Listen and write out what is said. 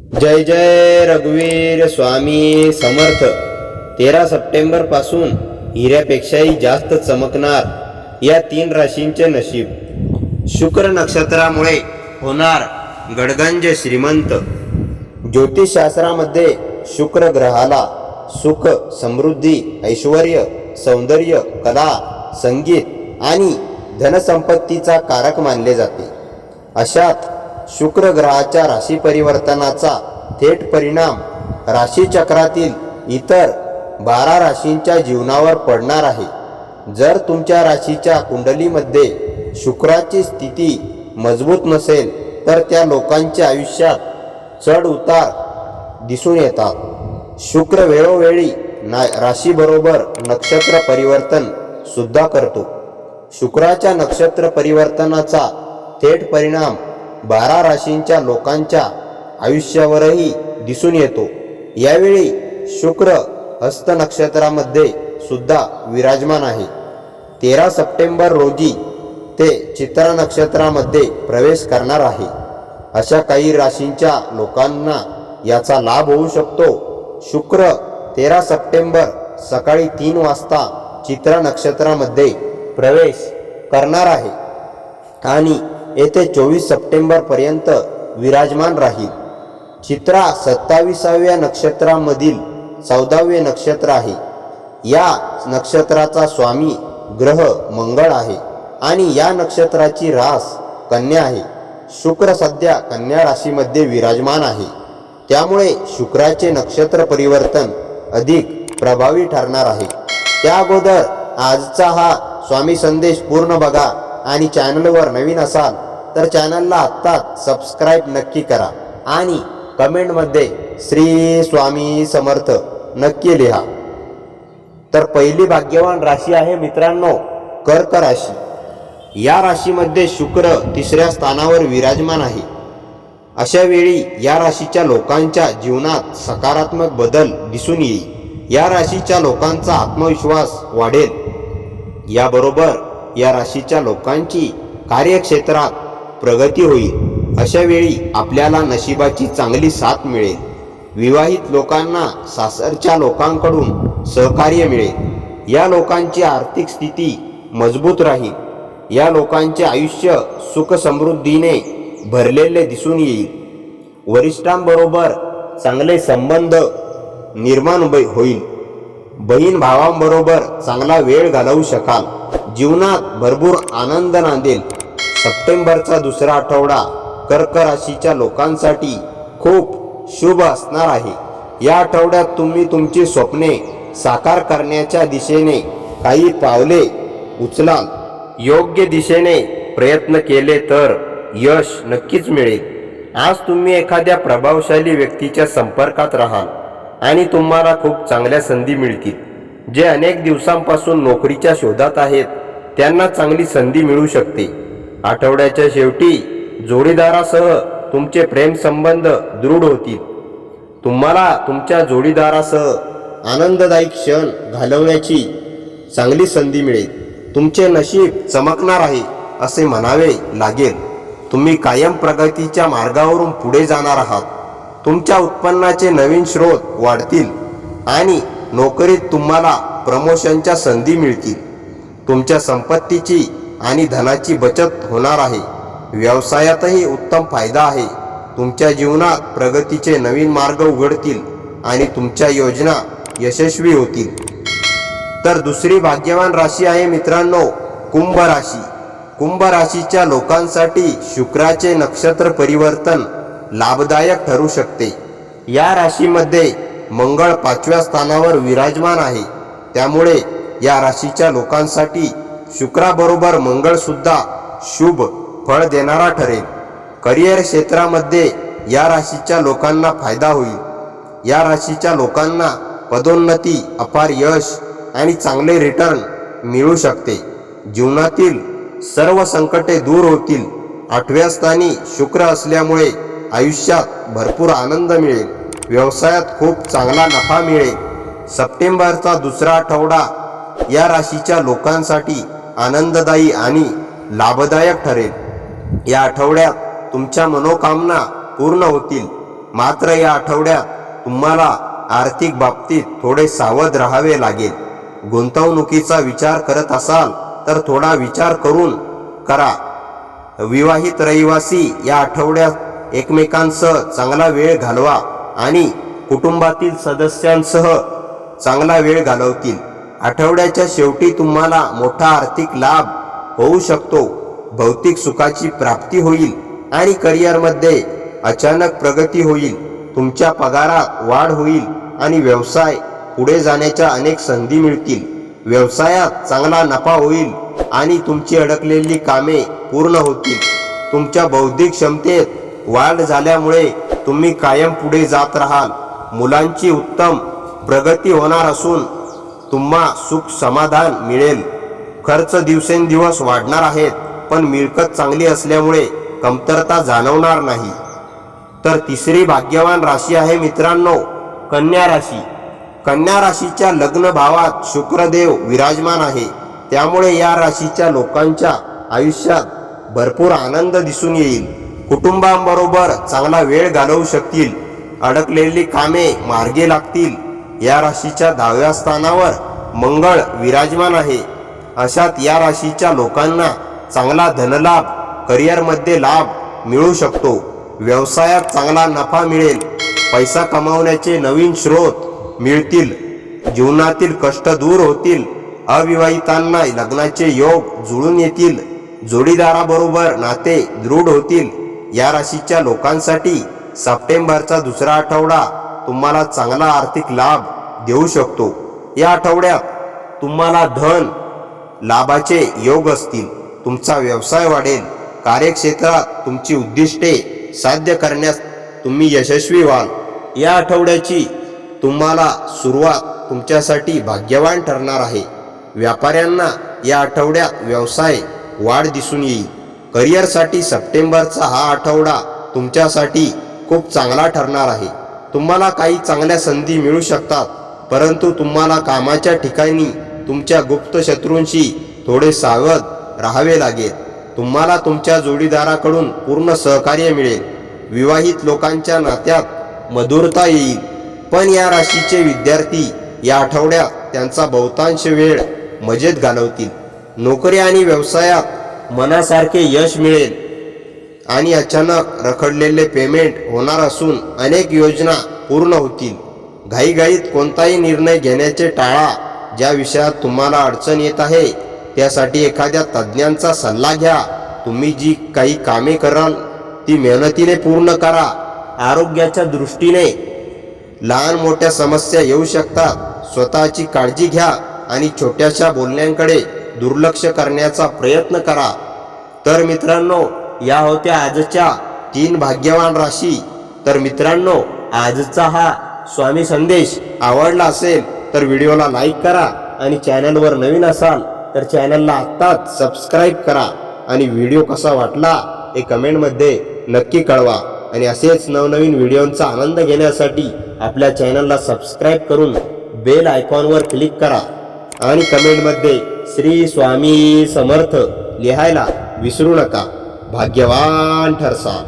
जय जय रघुवीर स्वामी समर्थ। 13 सप्टेंबर पासून हिऱ्यापेक्षाही जास्त चमकणार या 3 राशींचे नशीब। शुक्र नक्षत्रामुळे होणार गडगंज श्रीमंत। ज्योतिषशास्त्रामध्ये शुक्र ग्रहाला सुख, समृद्धी, ऐश्वर्य, सौंदर्य, कला, संगीत आणि धनसंपत्तीचा कारक मानले जाते। अशात शुक्र ग्रहाच्या राशी परिवर्तनाचा थेट परिणाम राशीचक्रातील इतर 12 राशींच्या जीवनावर पडणार आहे। जर तुमच्या राशीच्या कुंडलीमध्ये शुक्राची स्थिती मजबूत नसेल तर त्या लोकांच्या आयुष्यात चढ उतार दिसून येतात। शुक्र वेळोवेळी राशीबरोबर नक्षत्र परिवर्तन सुद्धा करतो। शुक्राच्या नक्षत्र परिवर्तनाचा थेट परिणाम 12 राशींच्या लोकांच्या आयुष्यावरही दिसून येतो। यावेळी शुक्र हस्त नक्षत्रामध्ये सुद्धा विराजमान आहे। 13 सप्टेंबर रोजी ते चित्रा नक्षत्रामध्ये प्रवेश करणार आहे। अशा काही राशींच्या लोकांना याचा लाभ होऊ शकतो। शुक्र 13 सप्टेंबर सकाळी 3 वाजता चित्रा नक्षत्रामध्ये प्रवेश करणार आहे आणि येथे 24 सप्टेंबर पर्यंत विराजमान राहील। चित्रा 27व्या नक्षत्रामधील 14वे नक्षत्र आहे। या नक्षत्राचा स्वामी ग्रह मंगळ आहे आणि या नक्षत्राची रास कन्या आहे। शुक्र सध्या कन्या राशीमध्ये विराजमान आहे, त्यामुळे शुक्राचे नक्षत्र परिवर्तन अधिक प्रभावी ठरणार आहे। त्या अगोदर आजचा हा स्वामी संदेश पूर्ण बघा आणि चॅनलवर नवीन असाल तर चॅनलला आत्ताच सबस्क्राईब नक्की करा आणि कमेंटमध्ये श्री स्वामी समर्थ नक्की लिहा। तर पहिली भाग्यवान राशी आहे मित्रांनो कर्क राशी। या राशीमध्ये शुक्र 3ऱ्या स्थानावर विराजमान आहे। अशा वेळी या राशीच्या लोकांच्या जीवनात सकारात्मक बदल दिसून येईल। या राशीच्या लोकांचा आत्मविश्वास वाढेल। याबरोबर या राशीच्या लोकांची कार्यक्षेत्रात प्रगती होईल। अशा वेळी आपल्याला नशिबाची चांगली साथ मिळेल। विवाहित लोकांना सासरच्या लोकांकडून सहकार्य मिळेल। या लोकांची आर्थिक स्थिती मजबूत राहील। या लोकांचे आयुष्य सुख समृद्धीने भरलेले दिसून येईल। वरिष्ठांबरोबर चांगले संबंध निर्माण होईल। बहीण भावांबरोबर चांगला वेळ घालवू शकाल। जीवनात भरपूर आनंद नांदेल। सप्टेंबरचा दुसरा आठवडा कर्क राशीच्या लोकांसाठी खूप शुभ असणार आहे। या आठवड्यात तुम्ही तुमची स्वप्ने साकार करण्याच्या दिशेने काही पावले उचलाल। योग्य दिशेने प्रयत्न केले तर यश नक्कीच मिळेल। आज तुम्ही एखाद्या प्रभावशाली व्यक्तीच्या संपर्कात राहाल आणि तुम्हाला खूप चांगल्या संधी मिळतील। जे अनेक दिवसांपासून नोकरीच्या शोधात आहेत त्यांना चांगली संधी मिळू शकते। आठवड्याच्या शेवटी जोडीदारासह तुमचे प्रेम संबंध दृढ होतील। तुम्हाला तुमच्या जोडीदारासह आनंददायी क्षण घालवण्याची चांगली संधी मिळेल। तुमचे नशीब चमकणार आहे असे म्हणावे लागेल। तुम्ही कायम प्रगतीच्या मार्गावरून पुढे जाणार आहात। तुमच्या उत्पन्नाचे नवीन स्रोत वाढतील आणि नोकरीत तुम्हाला प्रमोशनच्या संधी मिळतील। तुमच्या संपत्तीची आणि धनाची बचत होणार आहे। व्यवसायातही उत्तम फायदा आहे। तुमच्या जीवनात प्रगतीचे नवीन मार्ग उघडतील आणि तुमच्या योजना यशस्वी होतील। तर दुसरी भाग्यवान राशी आहे मित्रांनो कुंभ राशी। कुंभ राशीच्या लोकांसाठी शुक्राचे नक्षत्र परिवर्तन लाभदायक ठरू शकते। या राशीमध्ये मंगळ 5व्या स्थानावर विराजमान आहे, त्यामुळे या राशीच्या लोकांसाठी शुक्राबरोबर मंगळ सुद्धा शुभ फळ देणारा ठरेल। करिअर क्षेत्रामध्ये या राशीच्या लोकांना फायदा होईल। या राशीच्या लोकांना पदोन्नती, अपार यश आणि चांगले रिटर्न मिळू शकते। जीवनातील सर्व संकटे दूर होतील। 8व्या स्थानी शुक्र असल्यामुळे आयुष्यात भरपूर आनंद मिळेल। व्यवसायात खूप चांगला नफा मिळेल। सप्टेंबरचा दुसरा आठवडा या राशीच्या लोकांसाठी आनंददायी आणि लाभदायक ठरेल। या आठवड्यात तुमच्या मनोकामना पूर्ण होतील। मात्र या आठवड्यात तुम्हाला आर्थिक बाबतीत थोडे सावध राहावे लागेल. गुंतवणुकीचा विचार करत असाल तर थोडा विचार करून करा. विवाहित रहिवासी या आठवड्यात एकमेकांसह चांगला वेळ घालवा आणि कुटुंबातील सदस्यांसह चांगला वेळ घालवतील. आठवड्याच्या शेवटी तुम्हाला मोठा आर्थिक लाभ होऊ शकतो. भौतिक सुखाची प्राप्ती होईल आणि करिअरमध्ये अचानक प्रगती होईल. तुमच्या पगारात वाढ होईल आणि व्यवसाय पुढे जाण्याच्या अनेक संधी मिळतील. व्यवसायात चांगला नफा होईल आणि तुमची अडकलेली कामे पूर्ण होतील. तुमच्या बौद्धिक क्षमतेत वाढ झाल्यामुळे तुम्ही कायम पुढे जात राहाल. मुलांची उत्तम प्रगती होणार असून तुम्हा सुख समाधान मिळेल. खर्च दिवसेंदिवस वाढणार आहेत, पण मिळकत चांगली असल्यामुळे कमतरता जाणवणार नाही. तर तिसरी भाग्यवान राशी आहे मित्रांनो, कन्या राशी. कन्या राशीच्या लग्न भावात शुक्रदेव विराजमान आहे. त्यामुळे या राशीच्या लोकांच्या आयुष्यात भरपूर आनंद दिसून येईल. कुटुंबांबरोबर चांगला वेळ घालवू शकतील. अडकलेली कामे मार्गी लागतील. या राशीच्या 10व्या स्थानावर मंगळ विराजमान आहे. अशात या राशीच्या लोकांना चांगला धनलाभ, करिअरमध्ये लाभ मिळू शकतो. व्यवसायात चांगला नफा मिळेल. पैसा कमावण्याचे नवीन स्रोत मिळतील. जीवनातील कष्ट दूर होतील. अविवाहितांना लग्नाचे योग जुळून येतील. जोडीदाराबरोबर नाते दृढ होतील. या राशीच्या लोकांसाठी सप्टेंबरचा दुसरा आठवडा तुम्हाला चांगला आर्थिक लाभ देऊ शकतो. या आठवड्यात तुम्हाला धन लाभाचे योग असतील. तुमचा व्यवसाय वाढेल. कार्यक्षेत्रात तुमची उद्दिष्टे साध्य करण्यास तुम्ही यशस्वी व्हाल. या आठवड्याची तुम्हाला सुरुवात तुमच्यासाठी भाग्यवान ठरणार आहे. व्यापाऱ्यांना या आठवड्यात व्यवसाय वाढ दिसून येईल. करिअरसाठी सप्टेंबरचा हा आठवडा तुमच्यासाठी खूप चांगला ठरणार आहे. तुम्हाला काही चांगल्या संधी मिळू शकतात, परंतु तुम्हाला कामाच्या ठिकाणी तुमच्या गुप्त शत्रूंशी थोडे सावध राहावे लागेल. तुम्हाला तुमच्या जोडीदाराकडून पूर्ण सहकार्य मिळेल. विवाहित लोकांच्या नात्यात मधुरता येईल. पण या राशीचे विद्यार्थी या आठवड्यात त्यांचा बहुतांश वेळ मजेत घालवतील. नोकरी आणि व्यवसायात मनासारखे यश मिळेल आणि अचानक रखडलेले पेमेंट होणार असून अनेक योजना पूर्ण होतील. घाईघाईत कोणताही निर्णय घेण्याचे टाळा. ज्या विषयात तुम्हाला अडचण येत आहे त्यासाठी एखाद्या तज्ज्ञांचा सल्ला घ्या. तुम्ही जी काही कामे कराल ती मेहनतीने पूर्ण करा. आरोग्याच्या दृष्टीने लहान मोठ्या समस्या येऊ शकतात. स्वतःची काळजी घ्या आणि छोट्याशा बोलण्यांकडे दुर्लक्ष करण्याचा प्रयत्न करा. तर मित्रांनो, या होत्या आजच्या 3 भाग्यवान राशी. तर मित्रांनो, आजचा हा स्वामी संदेश आवडला असेल तर व्हिडिओला लाईक करा आणि चॅनलवर नवीन असाल तर चॅनलला आत्ताच सबस्क्राईब करा आणि व्हिडिओ कसा वाटला हे कमेंटमध्ये नक्की कळवा. आणि असेच नवनवीन व्हिडिओंचा आनंद घेण्यासाठी आपल्या चॅनलला सबस्क्राईब करून बेल आयकॉनवर क्लिक करा आणि कमेंटमध्ये श्री स्वामी समर्थ लिहायला विसरू नका. भाग्यवान ठरसा.